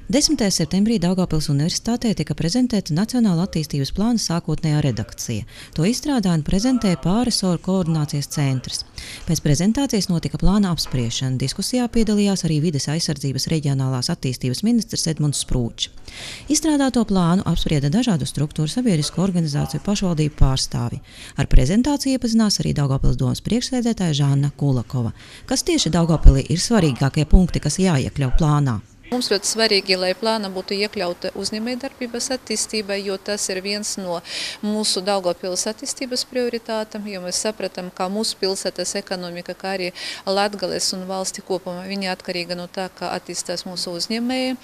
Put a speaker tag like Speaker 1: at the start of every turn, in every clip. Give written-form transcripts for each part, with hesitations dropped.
Speaker 1: 10. septembrī Daugavpils Universitātē tika prezentēta Nacionāla attīstības plāna sākotnējā redakcija. To izstrādā un prezentē pārresoru koordinācijas centrs. Pēc prezentācijas notika plāna apspriešana. Diskusijā piedalījās arī Vides aizsardzības reģionālās attīstības ministrs Edmunds Sprūčs. Izstrādāto plānu apsprieda dažādu struktūru, sabiedrisko organizāciju, pašvaldību pārstāvi. Ar prezentāciju iepazinās arī Daugavpils domas priekšsēdētāja Žanna Kulakova. Kas tieši Daugavpilī ir svarīgākie punkti, kas jāiekļauj plānā?
Speaker 2: Mums ļoti svarīgi, lai plānā būtu iekļauta uzņēmējdarbības attīstība, jo tas ir viens no mūsu Daugavpils attīstības prioritātam, jo mēs sapratam, ka mūsu pilsētas ekonomika, kā arī Latgales un valsti kopumā, viņa atkarīga no tā, kā attīstās mūsu uzņēmēji.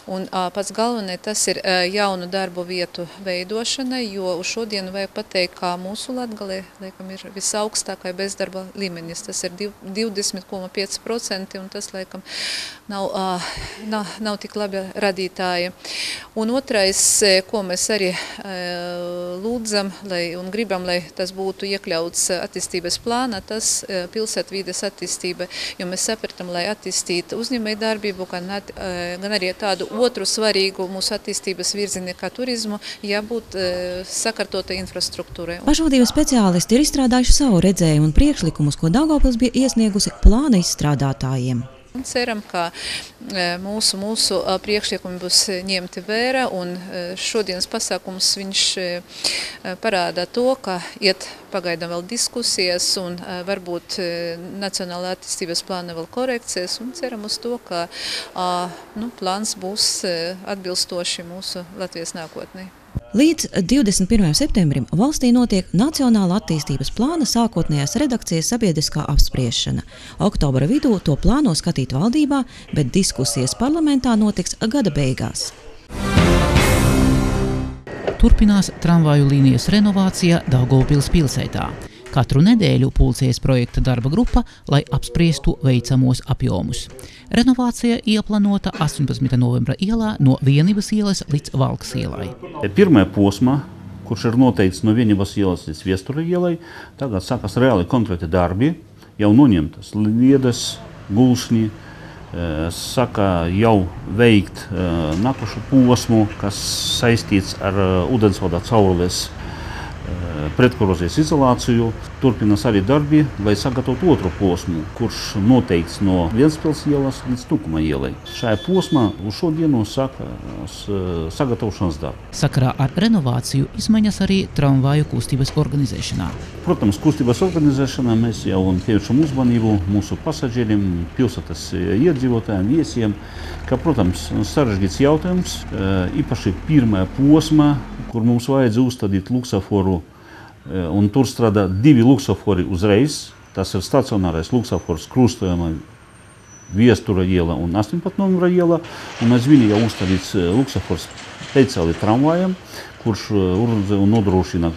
Speaker 2: Un pats galvenais tas ir jaunu darbu vietu veidošana, jo uz šodienu vajag pateikt, ka mūsu Latgalē, laikam, ir visaugstākais bezdarba līmenis. Tas ir 20,5%, un tas, laikam, nav tik labi radītāji. Un otrais, ko mēs arī lūdzam un gribam, lai tas būtu iekļauts attīstības plānā, tas pilsētvides attīstība, jo mēs sapratam, lai attīstītu uzņēmējdarbību, gan arī tādu otru svarīgu mūsu attīstības virzieni kā turismu, jābūt sakārtotai infrastruktūrai.
Speaker 1: Pašvaldības speciālisti ir izstrādājuši savu redzējumu un priekšlikumus, ko Daugavpils bija iesniegusi plāna izstrādātājiem.
Speaker 2: Ceram, ka mūsu priekšlikumi būs ņemti vērā, un šodienas pasākums viņš parāda to, ka iet pagaidām vēl diskusijas un varbūt Nacionālā attīstības plāna vēl korekcijas, un ceram uz to, ka plāns būs atbilstoši mūsu Latvijas nākotnē.
Speaker 1: Līdz 21. septembrim valstī notiek Nacionāla attīstības plāna sākotnējās redakcijas sabiedriskā apspriešana. Oktobra vidū to plāno skatīt valdībā, bet diskusijas parlamentā notiks gada beigās.
Speaker 3: Turpinās tramvaju līnijas renovācija Daugavpils pilsētā. Katru nedēļu pulcējas projekta darba grupa, lai apspriestu veicamos apjomus. Renovācija ieplānota 18. novembra ielā no Vienības ielas līdz Valkas ielai.
Speaker 4: Pirmā posma, kurš ir noteikts no Vienības ielas līdz Viestura ielai, tagad sākas reāli konkrēti darbi, jau noņemtas liedas, gulšņi, saka jau veikt nākošu posmu, kas saistīts ar ūdensvada caurules pretkorozijas izolāciju. Turpinās arī darbi, lai sagatavotu otru posmu, kurš noteikts no Ventspils ielas līdz Tukuma ielai. Šajā posmā uz šodienu sākās sagatavošanas darbi.
Speaker 3: Sakarā ar renovāciju izmaiņas arī tramvaju kustības organizēšanā.
Speaker 4: Protams, kustības organizēšanā mēs jau pievēršam uzmanību mūsu pasažieriem, pilsētas iedzīvotājiem, viesiem, ka, protams, sarežģīts jautājums, īpaši pirmā posma, kur mums vajadzēja uzstādīt luksaforu, un tur strādā 2 luksafori uzreiz. Tas ir stacionārais luksafors krustojumā Viestura iela un 18. novembra iela, un aiz viņa jau uzstādīts luksafors speciāli tramvajam, kurš nodrošina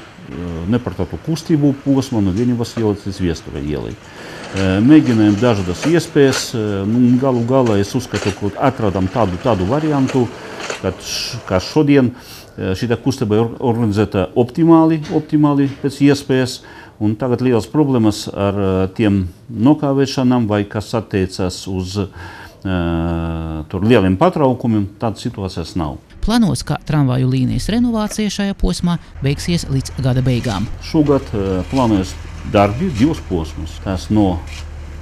Speaker 4: nepārtrauktu kustību posmu no Vienības ielas līdz Viestura ielai. Mēģinājām dažādas iespējas, un galu galā es uzskatu, ka atradām tādu variantu, ka šodien šī kustība ir organizēta optimāli pēc iespējas, un tagad liels problēmas ar tiem nokāvēšanām vai kas attiecas uz lieliem patraukumiem, tādas situācijas nav.
Speaker 3: Plānos, ka tramvaju līnijas renovācija šajā posmā beigsies līdz gada beigām.
Speaker 4: Šogad plānojas darbi 2 posmus. Tas no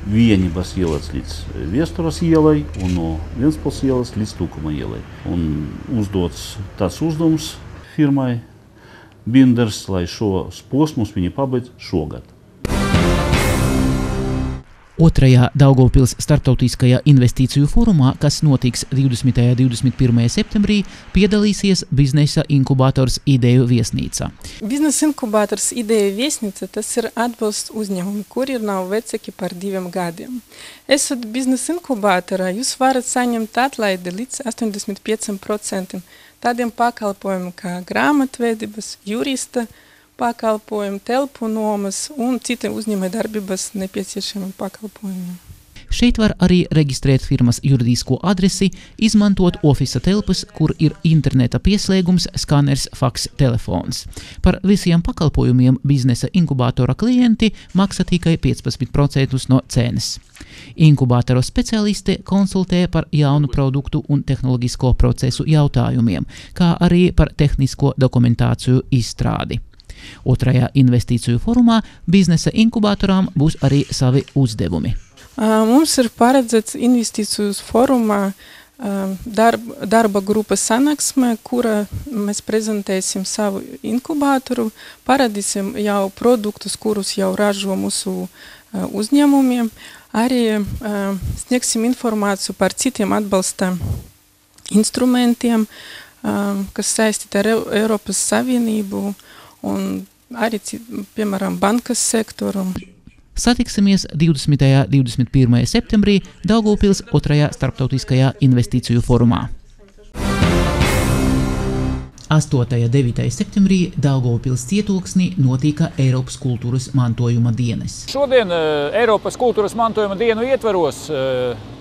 Speaker 4: Vienības ielas līdz Viesturas ielai un no Ventspils ielas līdz Tukuma ielai. Un uzdots tāds uzdevums firmai Binders, lai šos posmus viņi pabeidz šogad.
Speaker 3: Otrajā Daugavpils starptautiskajā investīciju forumā, kas notiks 20. un 21. septembrī, piedalīsies biznesa inkubators Ideju viesnīca.
Speaker 5: Biznesa inkubators Ideju viesnīca tas ir atbalsts uzņēmumi, kuri nav vecāki par 2 gadiem. Esot biznesa inkubatorā, jūs varat saņemt atlaidi līdz 85% tādiem pakalpojumiem kā grāmatvedības, jurista pakalpojumi, telpu nomas un citi uzņēmējdarbības nepieciešami pakalpojumi.
Speaker 3: Šeit var arī reģistrēt firmas juridisko adresi, izmantot ofisa telpas, kur ir interneta pieslēgums, skaners, faks, telefons. Par visiem pakalpojumiem biznesa inkubātora klienti maksā tikai 15% no cenas. Inkubātora speciāliste konsultē par jaunu produktu un tehnoloģisko procesu jautājumiem, kā arī par tehnisko dokumentāciju izstrādi. Otrajā investīciju forumā biznesa inkubātorām būs arī savi uzdevumi.
Speaker 5: Mums ir paredzēts investīciju forumā darba grupas sanāksme, kura mēs prezentēsim savu inkubātoru, parādīsim jau produktus, kurus jau ražo mūsu uzņēmumiem, arī sniegsim informāciju par citiem atbalsta instrumentiem, kas saistīti ar Eiropas Savienību un arī, piemēram, bankas sektoru.
Speaker 3: Satiksimies 20. un 21. septembrī Daugavpils 2. starptautiskajā investīciju forumā. 8. un 9. septembrī Daugavpils cietoksnī notika Eiropas kultūras mantojuma dienas.
Speaker 6: Šodien Eiropas kultūras mantojuma dienu ietvaros,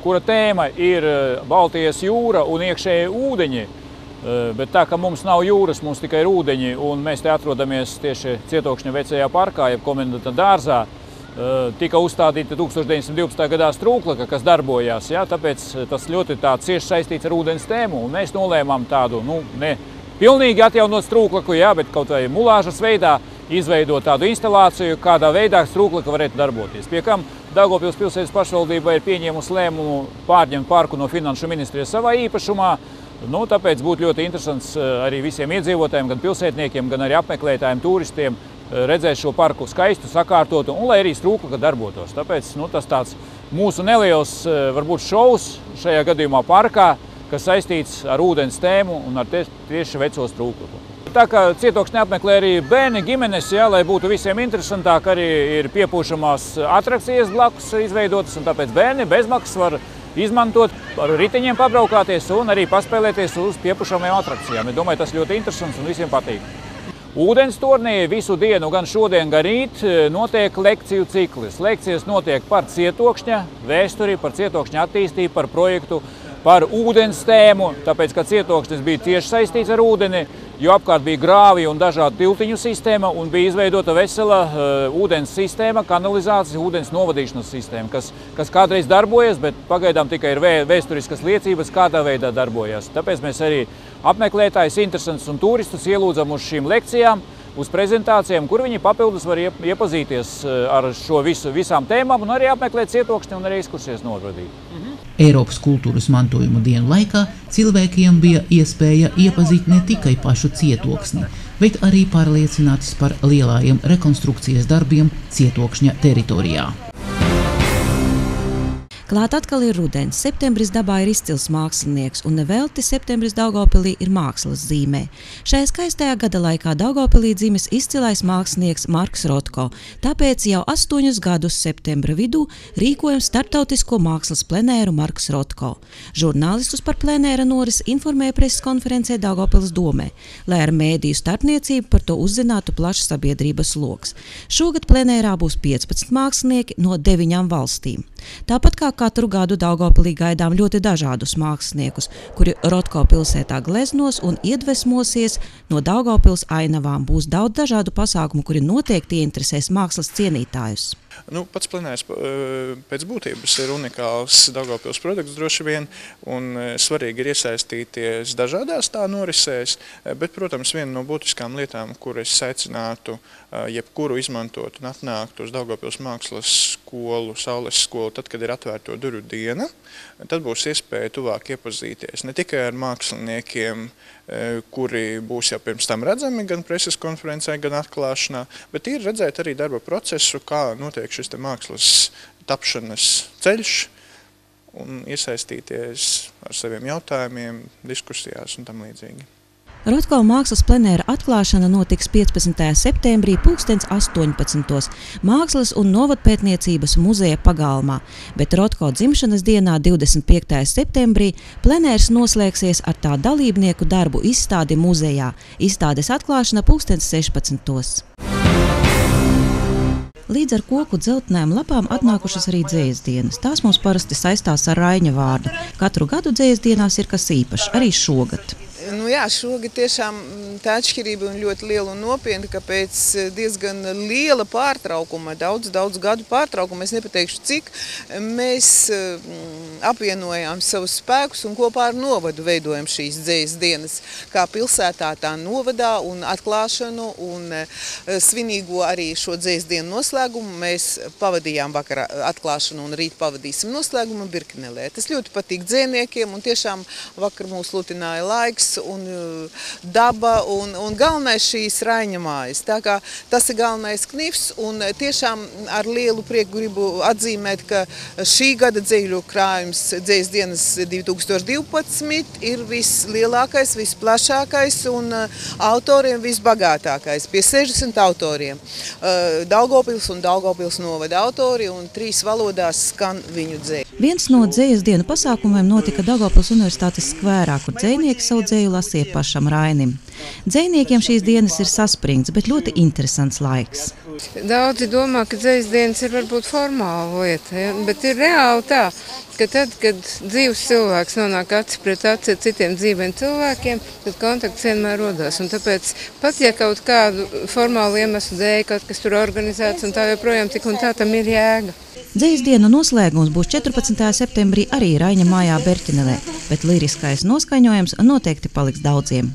Speaker 6: kura tēma ir Baltijas jūra un iekšējie ūdeņi, bet tā, ka mums nav jūras, mums tikai ir ūdeņi, un mēs te atrodamies tieši Cietokšņa vecajā parkā, jeb komendanta dārzā, tika uzstādīta 1912. gadā strūklaka, kas darbojās, ja, tāpēc tas ļoti cieši saistīts ar ūdens tēmu, un mēs nolēmām tādu, ne pilnīgi atjaunot strūklaku, ja, bet kaut vai mulāžas veidā izveidot tādu instalāciju, kādā veidā strūklaka varētu darboties. Pie kam Daugavpils pilsētas pašvaldība ir pieņēmusi lēmumu pārņemt parku no Finanšu ministrijas savā īpašumā, tāpēc būtu ļoti interesants arī visiem iedzīvotājiem, gan pilsētniekiem, gan arī apmeklētājiem, turistiem, redzēt šo parku skaistu, sakārtotu un lai arī strūklaka darbotos. Tāpēc tas tāds mūsu neliels varbūt šovs šajā gadījumā parkā, kas saistīts ar ūdens tēmu un ar tieši veco strūklaku. Tā kā Cietokšņi apmeklē arī bērni, ģimenes, ja, lai būtu visiem interesantāk, arī ir piepūšamās atrakcijas blakus izveidotas, un tāpēc bērni bezmaksas var izmantot, ar riteņiem pabraukāties un arī paspēlēties uz piepūšamajām atrakcijām. Es domāju, tas ļoti interesants un visiem patīk. Ūdens tornī visu dienu, gan šodien, gan rīt, notiek lekciju ciklis. Lekcijas notiek par Cietokšņa vēsturi, par Cietokšņa attīstību, par projektu, par ūdens tēmu, tāpēc, ka Cietokšņs bija tieši saistīts ar ūdeni, jo apkārt bija grāvi un dažādu tiltiņu sistēma un bija izveidota vesela ūdens sistēma, kanalizācijas, ūdens novadīšanas sistēma, kas kādreiz darbojas, bet pagaidām tikai ir vēsturiskas liecības, kādā veidā darbojas. Tāpēc mēs arī apmeklētājus, interesantus un turistus ielūdzam uz šīm lekcijām, uz prezentācijām, kur viņi papildus var iepazīties ar šo visām tēmām un arī apmeklēt Cietokšņu un arī ekskursijas novadīt.
Speaker 3: Eiropas kultūras mantojuma dienu laikā cilvēkiem bija iespēja iepazīt ne tikai pašu Cietoksni, bet arī pārliecināties par lielajiem rekonstrukcijas darbiem Cietokšņa teritorijā.
Speaker 1: Klāt atkal ir rudens. Septembris dabā ir izcils mākslinieks, un nevelti septembris Daugavpilī ir mākslas zīmē. Šajā skaistajā gada laikā Daugavpilī dzimis izcilais mākslinieks Marks Rotko, tāpēc jau 8 gadus septembra vidū rīkojam starptautisko mākslas plenēru Marks Rotko. Žurnālistus par plenēra norisi informēja preses konferencē Daugavpils domē, lai ar mēdīju starpniecību par to uzzinātu plašs sabiedrības loks. Šogad plenērā būs 15 mākslinieki no 9 valstīm. Tāpat kā katru gadu Daugavpilī gaidām ļoti dažādus māksliniekus, kuri Rotko pilsētā gleznos un iedvesmosies no Daugavpils ainavām. Būs daudz dažādu pasākumu, kuri noteikti ieinteresēs mākslas cienītājus.
Speaker 7: Pats plenērs pēc būtības ir unikāls Daugavpils produkts droši vien, un svarīgi ir iesaistīties dažādās tā norisēs, bet, protams, viena no būtiskām lietām, kur es aicinātu jebkuru izmantot un atnākt uz Daugavpils mākslas skolu, Saules skolu, tad, kad ir atvērto durvju diena, tad būs iespēja tuvāk iepazīties ne tikai ar māksliniekiem, kuri būs jau pirms tam redzami gan preses konferencē, gan atklāšanā, bet ir redzēt arī darba procesu, kā notiek šis te mākslas tapšanas ceļš un iesaistīties ar saviem jautājumiem, diskusijās un tam līdzīgi.
Speaker 1: Rotko mākslas plenēra atklāšana notiks 15. septembrī 18. Mākslas un novadpētniecības muzeja pagalmā, bet Rotko dzimšanas dienā 25. septembrī plenērs noslēgsies ar tā dalībnieku darbu izstādi muzejā. Izstādes atklāšana 16. Līdz ar koku dzeltenēm lapām atnākušas arī dzējasdienas. Tās mums parasti saistās ar Raiņa vārdu. Katru gadu dzējasdienās ir kas īpašs, arī šogad.
Speaker 8: Nu jā, šogad tiešām tā atšķirība ir ļoti liela un nopietna, ka pēc diezgan liela pārtraukuma, daudz gadu pārtraukuma, es nepateikšu cik, mēs apvienojām savus spēkus un kopā ar novadu veidojam šīs dzējas dienas, kā pilsētā tā novadā un atklāšanu un svinīgo arī šo dzējas dienu noslēgumu. Mēs pavadījām vakarā atklāšanu un rīt pavadīsim noslēgumu Birkenelē. Tas ļoti patīk dzējniekiem un tiešām vakar mūs lutināja laiks un daba un galvenais šīs Raiņa mājas. Tā kā tas ir galvenais knifs un tiešām ar lielu prieku gribu atzīmēt, ka šī gada dzēļu krājums dzējas dienas 2012 ir vislielākais, visplašākais un autoriem visbagātākais. Pie 60 autoriem. Daugavpils un Daugavpils novada autori un 3 valodās skan viņu dzēļi.
Speaker 1: Viens no dzējas dienu pasākumiem notika Daugavpils Universitātes skvērā, kur dzējnieki savu dzēju lasīja pašam Rainim. Dzējniekiem šīs dienas ir saspringts, bet ļoti interesants laiks.
Speaker 9: Daudzi domā, ka dzējas dienas ir varbūt formāla lieta, ja? Bet ir reāli tā, ka tad, kad dzīves cilvēks nonāk aci pret aci ar citiem dzīviem cilvēkiem, tad kontakts vienmēr rodās. Un tāpēc pat, ja kaut kādu formālu iemeslu dēļ kaut kas tur organizēts un tā joprojām tik un tā tam ir jēga.
Speaker 1: Dzējas dienu noslēgums būs 14. septembrī arī Raiņa mājā Birkenelē, bet liriskais noskaņojums noteikti paliks daudziem.